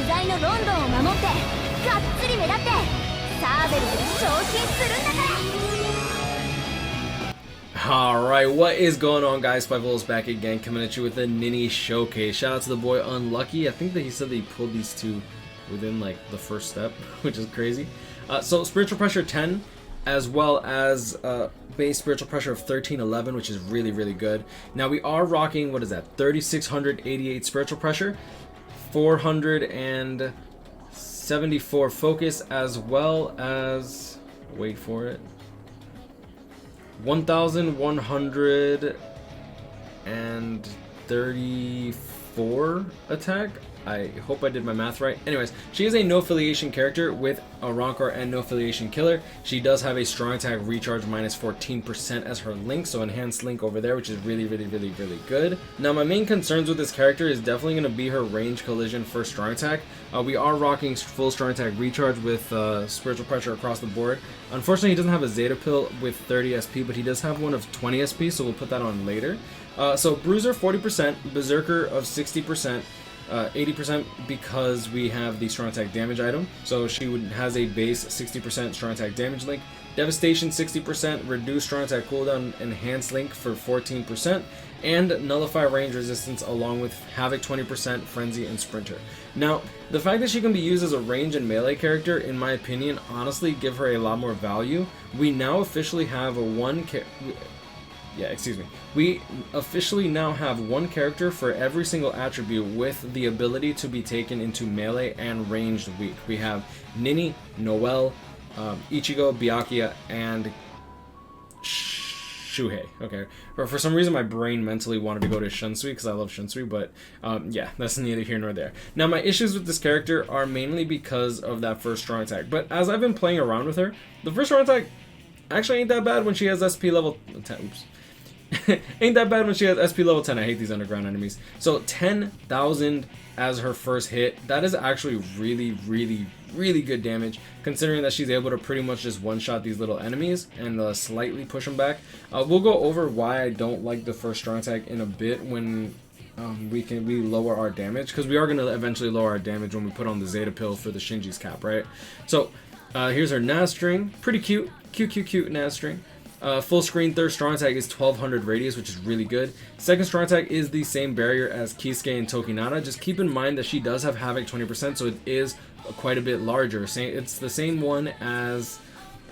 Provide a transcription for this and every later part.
在のロンドンを守ってがっつり目立ってサーベルで昇進するんだから。 Alright, what is going on, guys? SpitefulHopes back again, coming at you with a Ninny showcase. Shout out to the boy Unlucky. I think that he said that he pulled these two within like the first step, which is crazy. So spiritual pressure 10, as well as base spiritual pressure of 1311, which is really, really good. Now we are rocking, what is that, 3688 spiritual pressure, 474 focus, as well as, wait for it, 1134 attack. I hope I did my math right. Anyways, she is a no affiliation character with a Rancor and no affiliation killer. She does have a strong attack recharge minus 14% as her link, so enhanced link over there, which is really, really, really, really good. Now, my main concerns with this character is definitely going to be her range collision for strong attack. We are rocking full strong attack recharge with spiritual pressure across the board. Unfortunately, he doesn't have a Zeta pill with 30 SP, but he does have one of 20 SP, so we'll put that on later. So Bruiser 40%, Berserker of 60%, 80% because we have the strong attack damage item. So she has a base 60% strong attack damage link, Devastation 60%, reduced strong attack cooldown enhanced link for 14%, and nullify range resistance along with Havoc 20%, Frenzy, and Sprinter. Now, the fact that she can be used as a range and melee character, in my opinion, honestly give her a lot more value. We now officially have we officially now have one character for every single attribute with the ability to be taken into melee and ranged weak. We have Ninny, Noelle, Ichigo, Byakuya, and Shuhei. Okay, for some reason my brain mentally wanted to go to Shunsui because I love Shunsui, but yeah, that's neither here nor there. Now, my issues with this character are mainly because of that first strong attack, but as I've been playing around with her, the first strong attack actually ain't that bad when she has SP level 10. Oops. Ain't that bad when she has SP level 10. I hate these underground enemies. So 10,000 as her first hit. That is actually really, really, really good damage, considering that she's able to pretty much just one-shot these little enemies and slightly push them back. We'll go over why I don't like the first strong attack in a bit when we lower our damage, because we are going to eventually lower our damage when we put on the Zeta pill for the Shinji's cap, right? So here's her Naz string. Pretty cute. Cute Naz string. Full screen third strong attack is 1200 radius, which is really good. Second strong attack is the same barrier as Kisuke and Tokinata. Just keep in mind that she does have Havoc 20%, so it is quite a bit larger. It's the same one as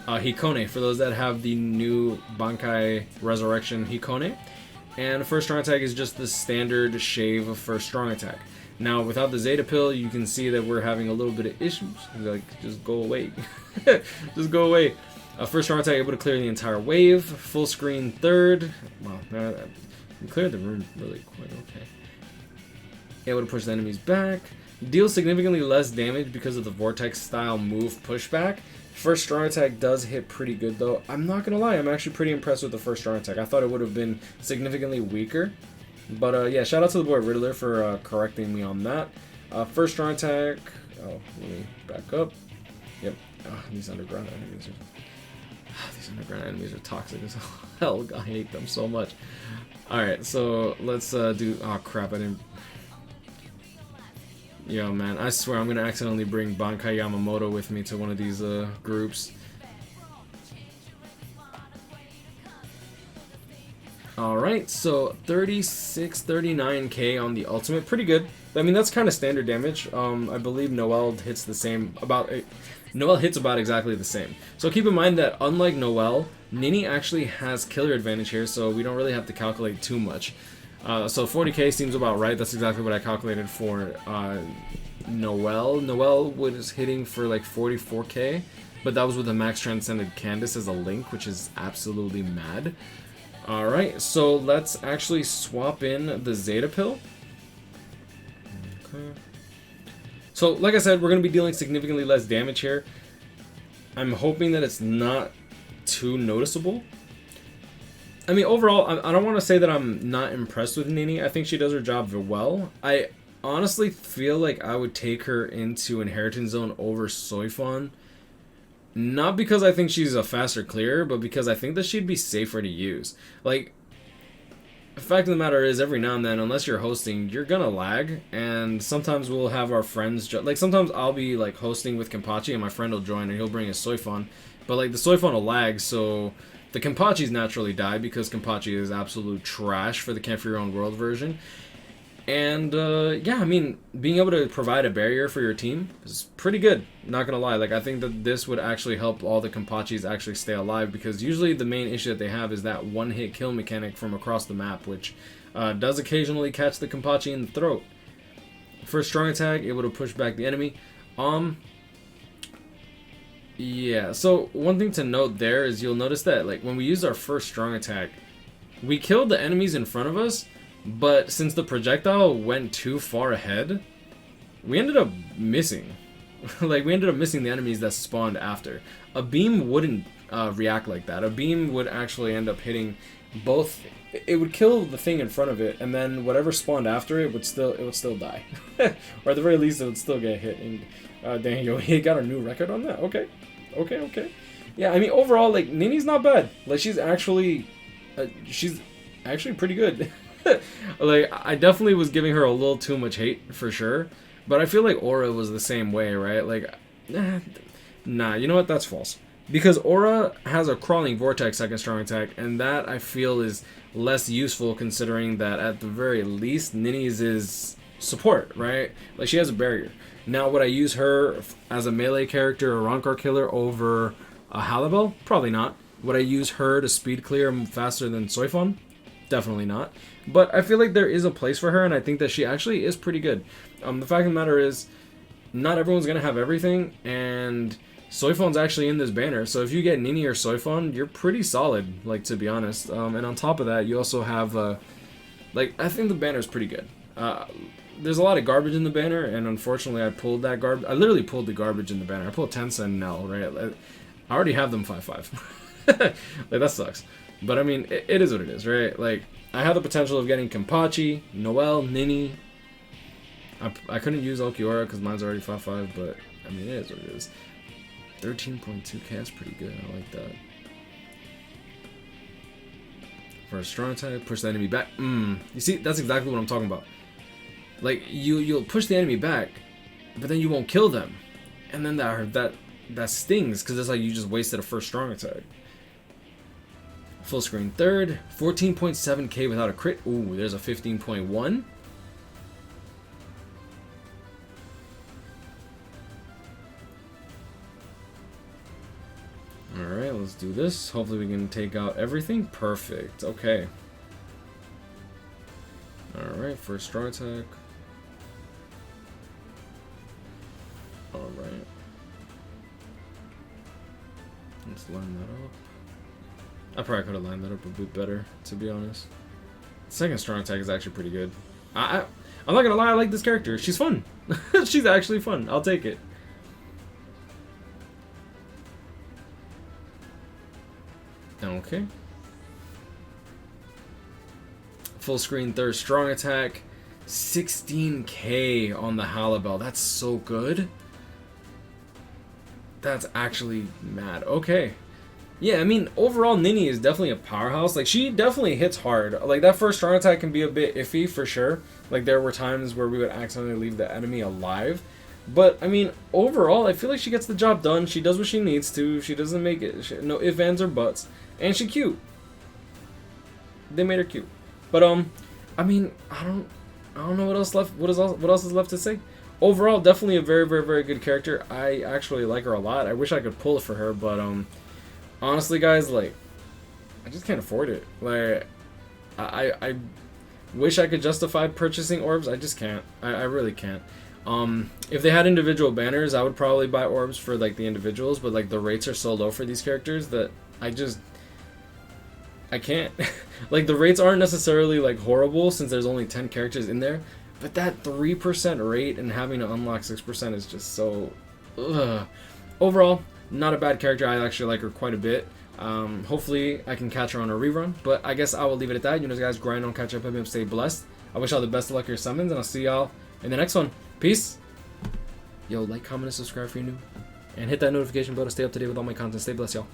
Hikone, for those that have the new Bankai Resurrection Hikone. And first strong attack is just the standard shave of first strong attack. Now, without the Zeta pill, you can see that we're having a little bit of issues. Like, just go away. Just go away. First strong attack able to clear the entire wave. Full screen third. Wow, we cleared the room really quite okay. Able to push the enemies back. Deals significantly less damage because of the vortex style move pushback. First strong attack does hit pretty good though. I'm not gonna lie, I'm actually pretty impressed with the first strong attack. I thought it would have been significantly weaker. But yeah, shout out to the boy Riddler for correcting me on that. First strong attack. Oh, let me back up. Yep. Oh, these underground enemies are toxic as hell. I hate them so much. Alright, so let's do... Oh crap, I didn't... Yo man, I swear I'm gonna accidentally bring Bankai Yamamoto with me to one of these groups. Alright, so 39k on the ultimate. Pretty good. I mean, that's kind of standard damage. I believe Noelle hits the same... Noelle hits about exactly the same. So keep in mind that unlike Noelle, Ninny actually has killer advantage here, so we don't really have to calculate too much. So 40k seems about right. That's exactly what I calculated for Noelle. Noelle was hitting for like 44k, but that was with a max transcended Candace as a link, which is absolutely mad. Alright, so let's actually swap in the Zeta pill. Okay. So, like I said, we're going to be dealing significantly less damage here. I'm hoping that it's not too noticeable. I mean, overall, I don't want to say that I'm not impressed with Ninny. I think she does her job well. I honestly feel like I would take her into Inheritance Zone over Soifon. Not because I think she's a faster clear, but because I think that she'd be safer to use. Like, the fact of the matter is, every now and then, unless you're hosting, you're gonna lag, and sometimes we'll have our friends like sometimes I'll be like hosting with Kenpachi and my friend will join and he'll bring his Soifon, but like the Soifon will lag, so the Kenpachis naturally die because Kenpachi is absolute trash for the Camp for Your Own World version. And yeah, I mean, being able to provide a barrier for your team is pretty good, not gonna lie. Like, I think that this would actually help all the Kenpachis actually stay alive, because usually the main issue that they have is that one-hit kill mechanic from across the map, which does occasionally catch the Kenpachi in the throat. First strong attack, able to push back the enemy. Yeah, so one thing to note there is you'll notice that like when we used our first strong attack, we killed the enemies in front of us, but since the projectile went too far ahead, we ended up missing. Like, we ended up missing the enemies that spawned after. A beam wouldn't react like that. A beam would actually end up hitting both. It would kill the thing in front of it, and then whatever spawned after it would still die. Or at the very least, it would still get hit. And Daniel, he got a new record on that. Okay. Yeah, I mean, overall, like, Ninny's not bad. Like, she's actually pretty good. Like, I definitely was giving her a little too much hate for sure, but I feel like Aura was the same way, right? Like, nah, you know what? That's false. Because Aura has a crawling vortex second strong attack, and that I feel is less useful considering that at the very least Ninny's is support, right? Like, she has a barrier. Now, would I use her as a melee character or Rancor killer over a Halibel? Probably not. Would I use her to speed clear faster than Soifon? Definitely not. But I feel like there is a place for her, and I think that she actually is pretty good. The fact of the matter is, not everyone's going to have everything, and Soifon's actually in this banner. So if you get Ninny or Soifon, you're pretty solid, like, to be honest. And on top of that, you also have, like, I think the banner's pretty good. There's a lot of garbage in the banner, and unfortunately I pulled that garbage. I literally pulled the garbage in the banner. I pulled Tensa and Nell, right? I already have them 5-5. Like, that sucks. But I mean, it is what it is, right? Like, I have the potential of getting Kenpachi, Noelle, Ninny. I couldn't use Ulquiorra because mine's already 5-5, but I mean, it is what it is. 13.2k, that's pretty good. I like that. For a strong attack, push the enemy back. You see, that's exactly what I'm talking about. Like, you'll push the enemy back, but then you won't kill them, and then that stings because it's like you just wasted a first strong attack. Full screen third, 14.7k without a crit. Ooh, there's a 15.1. Alright, let's do this. Hopefully we can take out everything. Perfect. Okay. Alright, first strong attack. Alright. Let's line that up. I probably could have lined that up a bit better, to be honest. Second strong attack is actually pretty good. I'm not gonna lie, I like this character. She's fun. She's actually fun. I'll take it. Okay. Full screen third strong attack. 16k on the Halibel. That's so good. That's actually mad. Okay. Yeah, I mean, overall, Ninny is definitely a powerhouse. Like, she definitely hits hard. Like, that first strong attack can be a bit iffy, for sure. Like, there were times where we would accidentally leave the enemy alive. But, I mean, overall, I feel like she gets the job done. She does what she needs to. She doesn't make it, no ifs, ands, or buts. And she cute. They made her cute. But, I mean, I don't know what else left. What else is left to say? Overall, definitely a very, very, very good character. I actually like her a lot. I wish I could pull it for her, but, honestly, guys, like, I just can't afford it. Like, I wish I could justify purchasing orbs. I just can't. I really can't. If they had individual banners, I would probably buy orbs for, like, the individuals, but, like, the rates are so low for these characters that I can't. Like, the rates aren't necessarily, like, horrible since there's only 10 characters in there, but that 3% rate and having to unlock 6% is just so... Ugh. Overall, not a bad character. I actually like her quite a bit. Hopefully I can catch her on a rerun, but I guess I will leave it at that. You know, guys, grind on, catch up, and stay blessed. I wish y'all the best of luck with your summons, and I'll see y'all in the next one. Peace. Yo, like, comment, and subscribe if you're new, and hit that notification bell to stay up to date with all my content. Stay blessed, y'all.